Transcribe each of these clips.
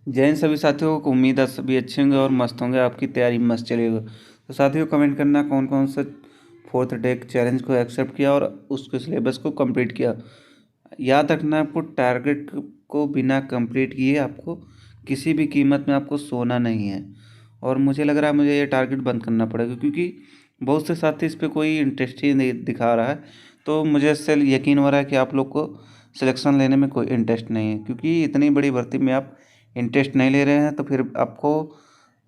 जय हिंद सभी साथियों को। उम्मीद है सभी अच्छे होंगे और मस्त होंगे, आपकी तैयारी मस्त चलेगी। तो साथियों कमेंट करना कौन कौन सा फोर्थ डे चैलेंज को एक्सेप्ट किया और उसके सिलेबस को कंप्लीट किया। याद रखना आपको टारगेट को बिना कंप्लीट किए आपको किसी भी कीमत में आपको सोना नहीं है। और मुझे लग रहा है मुझे ये टारगेट बंद करना पड़ेगा, क्योंकि बहुत से साथी इस पर कोई इंटरेस्ट ही नहीं दिखा रहा है। तो मुझे इससे यकीन हो रहा है कि आप लोग को सिलेक्शन लेने में कोई इंटरेस्ट नहीं है, क्योंकि इतनी बड़ी भर्ती में आप इंटरेस्ट नहीं ले रहे हैं तो फिर आपको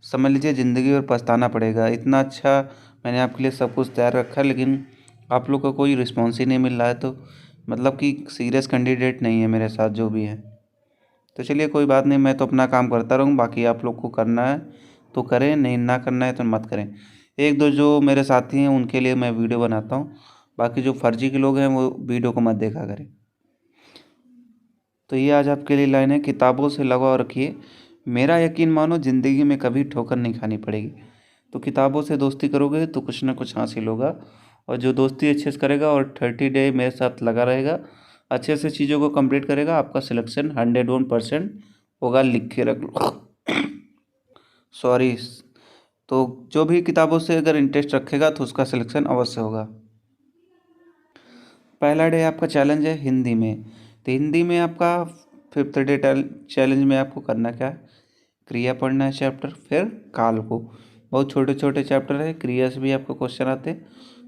समझ लीजिए ज़िंदगी भर पछताना पड़ेगा। इतना अच्छा मैंने आपके लिए सब कुछ तैयार रखा है, लेकिन आप लोग को कोई रिस्पॉन्स ही नहीं मिल रहा है, तो मतलब कि सीरियस कैंडिडेट नहीं है मेरे साथ जो भी है। तो चलिए कोई बात नहीं, मैं तो अपना काम करता रहूँ, बाकी आप लोग को करना है तो करें, नहीं ना करना है तो मत करें। एक दो जो मेरे साथी हैं उनके लिए मैं वीडियो बनाता हूँ, बाकी जो फर्जी के लोग हैं वो वीडियो को मत देखा करें। तो ये आज आपके लिए लाइन है, किताबों से लगाव रखिए, मेरा यकीन मानो ज़िंदगी में कभी ठोकर नहीं खानी पड़ेगी। तो किताबों से दोस्ती करोगे तो कुछ ना कुछ हासिल होगा, और जो दोस्ती अच्छे से करेगा और 30 डे मेरे साथ लगा रहेगा, अच्छे से चीज़ों को कंप्लीट करेगा, आपका सिलेक्शन 101% होगा, लिख के रख लो। सॉरी। तो जो भी किताबों से अगर इंटरेस्ट रखेगा तो उसका सिलेक्शन अवश्य होगा। पहला डे आपका चैलेंज है हिंदी में। तो हिंदी में आपका फिफ्थ डे चैलेंज में आपको करना क्या है, क्रिया पढ़ना है चैप्टर, फिर काल को। बहुत छोटे छोटे चैप्टर है, क्रिया से भी आपको क्वेश्चन आते हैं,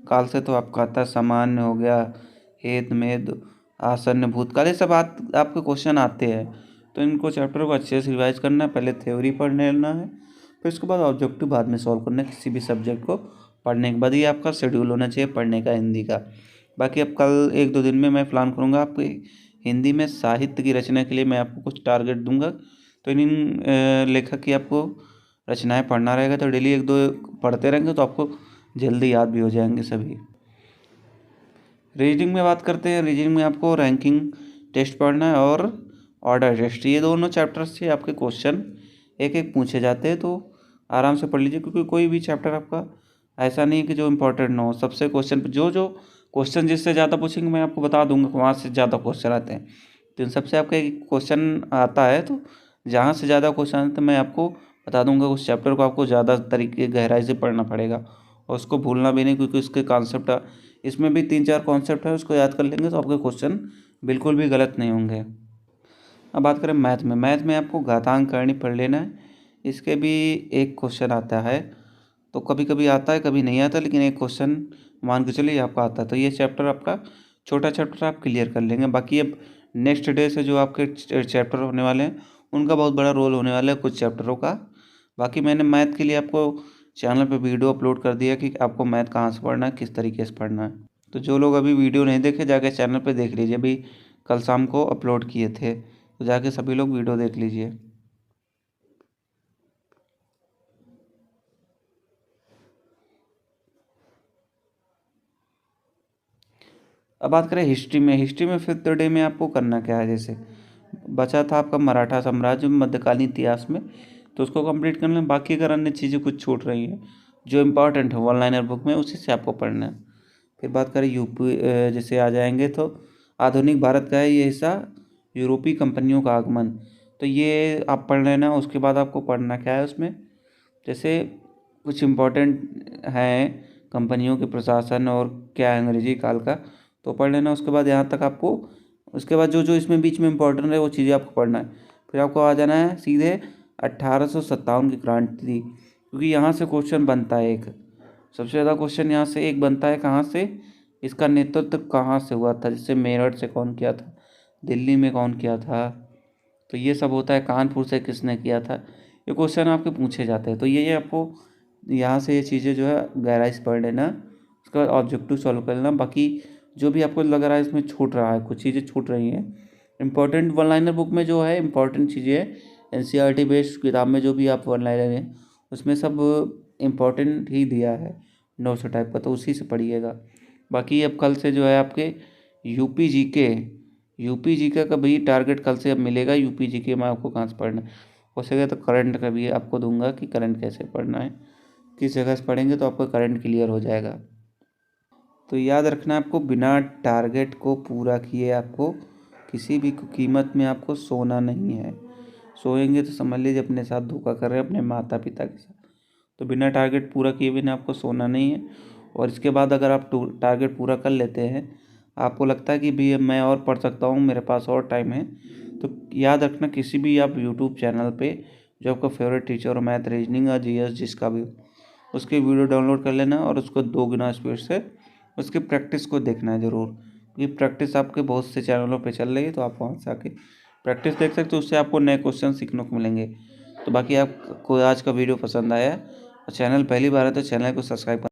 काल से तो आपका आता है सामान्य हो गया, हेत मेद, आसन्न, भूतकाल, ये सब आपके क्वेश्चन आते हैं। तो इनको चैप्टर को अच्छे से रिवाइज करना है, पहले थ्योरी पढ़ लेना है, फिर उसके बाद ऑब्जेक्टिव बाद में सॉल्व करना है। किसी भी सब्जेक्ट को पढ़ने के बाद ये आपका शेड्यूल होना चाहिए पढ़ने का हिंदी का। बाकी अब कल एक दो दिन में मैं प्लान करूँगा आपके हिंदी में साहित्य की रचना के लिए मैं आपको कुछ टारगेट दूंगा। तो इन लेखक की आपको रचनाएं पढ़ना रहेगा, तो डेली एक दो पढ़ते रहेंगे तो आपको जल्दी याद भी हो जाएंगे सभी। रीजनिंग में बात करते हैं। रीजनिंग में आपको रैंकिंग टेस्ट पढ़ना है और ऑर्डर टेस्ट, ये दोनों चैप्टर्स से आपके क्वेश्चन एक एक पूछे जाते हैं, तो आराम से पढ़ लीजिए, क्योंकि कोई भी चैप्टर आपका ऐसा नहीं है कि जो इम्पोर्टेंट ना हो। सबसे क्वेश्चन जो जो क्वेश्चन जिससे ज़्यादा पूछेंगे मैं आपको बता दूंगा, वहाँ से ज़्यादा क्वेश्चन आते हैं। तो इन सबसे आपका एक क्वेश्चन आता है, तो जहाँ से ज़्यादा क्वेश्चन आते हैं मैं आपको बता दूंगा। उस चैप्टर को आपको ज़्यादा तरीके गहराई से पढ़ना पड़ेगा और उसको भूलना भी नहीं, क्योंकि उसके कॉन्सेप्ट इसमें भी 3-4 कॉन्सेप्ट है, उसको याद कर लेंगे तो आपके क्वेश्चन बिल्कुल भी गलत नहीं होंगे। अब बात करें मैथ में। मैथ में आपको घातांक करनी पढ़ लेना है, इसके भी एक क्वेश्चन आता है, तो कभी कभी आता है कभी नहीं आता, लेकिन एक क्वेश्चन मान के चलिए आपका आता है। तो ये चैप्टर आपका छोटा चैप्टर आप क्लियर कर लेंगे। बाकी अब नेक्स्ट डे से जो आपके चैप्टर होने वाले हैं उनका बहुत बड़ा रोल होने वाला है कुछ चैप्टरों का। बाकी मैंने मैथ के लिए आपको चैनल पे वीडियो अपलोड कर दिया कि आपको मैथ कहाँ से पढ़ना है, किस तरीके से पढ़ना है। तो जो लोग अभी वीडियो नहीं देखे जाके चैनल पे देख लीजिए, अभी कल शाम को अपलोड किए थे, तो जाके सभी लोग वीडियो देख लीजिए। अब बात करें हिस्ट्री में। हिस्ट्री में फिफ्थ डे में आपको करना क्या है, जैसे बचा था आपका मराठा साम्राज्य मध्यकालीन इतिहास में, तो उसको कंप्लीट करना है। बाकी अगर अन्य चीज़ें कुछ छूट रही हैं जो इम्पोर्टेंट है वन लाइनर बुक में, उसी से आपको पढ़ना है। फिर बात करें यूपी, जैसे आ जाएंगे तो आधुनिक भारत का है ये हिस्सा, यूरोपीय कंपनियों का आगमन, तो ये आप पढ़ लेना। उसके बाद आपको पढ़ना क्या है उसमें, जैसे कुछ इम्पोर्टेंट हैं कंपनियों के प्रशासन और क्या है अंग्रेजी काल का, तो पढ़ लेना। उसके बाद यहाँ तक आपको, उसके बाद जो जो इसमें बीच में इम्पोर्टेंट है वो चीज़ें आपको पढ़ना है। फिर आपको आ जाना है सीधे 1857 की क्रांति थी, क्योंकि यहाँ से क्वेश्चन बनता है एक, सबसे ज़्यादा क्वेश्चन यहाँ से एक बनता है, कहाँ से, इसका नेतृत्व कहाँ से हुआ था, जैसे मेरठ से कौन किया था, दिल्ली में कौन किया था, तो ये सब होता है, कानपुर से किसने किया था, ये क्वेश्चन आपके पूछे जाते हैं। तो ये आपको यहाँ से ये चीज़ें जो है गहराई से पढ़ लेना, उसके बाद ऑब्जेक्टिव सॉल्व कर लेना। बाकी जो भी आपको लग रहा है इसमें छूट रहा है, कुछ चीज़ें छूट रही हैं इंपॉर्टेंट, वन लाइनर बुक में जो है इंपॉर्टेंट चीज़ें हैं, एनसीईआरटी बेस्ड किताब में जो भी आप वन लाइनर हैं उसमें सब इम्पोर्टेंट ही दिया है, नोट्स टाइप का, तो उसी से पढ़िएगा। बाकी अब कल से जो है आपके यूपी जीके, यूपी जीके का भी टारगेट कल से अब मिलेगा। यूपी जीके में आपको कहाँ से पढ़ना है, हो सके तो करंट का भी आपको दूंगा कि करंट कैसे पढ़ना है, किस जगह से पढ़ेंगे तो आपका करंट क्लियर हो जाएगा। तो याद रखना आपको बिना टारगेट को पूरा किए आपको किसी भी कीमत में आपको सोना नहीं है। सोएंगे तो समझ लीजिए अपने साथ धोखा कर रहे हैं, अपने माता पिता के साथ। तो बिना टारगेट पूरा किए बिना आपको सोना नहीं है। और इसके बाद अगर आप टारगेट पूरा कर लेते हैं, आपको लगता है कि भी मैं और पढ़ सकता हूँ, मेरे पास और टाइम है, तो याद रखना किसी भी आप यूट्यूब चैनल पे जो आपका फेवरेट टीचर हो, मैथ, रीजनिंग या जीएस जिसका भी हो, उसकी वीडियो डाउनलोड कर लेना और उसको 2 गुना स्पीड से उसकी प्रैक्टिस को देखना है ज़रूर। ये प्रैक्टिस आपके बहुत से चैनलों पे चल रही है, तो आप वहाँ से आके प्रैक्टिस देख सकते हो, उससे आपको नए क्वेश्चन सीखने को मिलेंगे। तो बाकी आपको आज का वीडियो पसंद आया और चैनल पहली बार है तो चैनल को सब्सक्राइब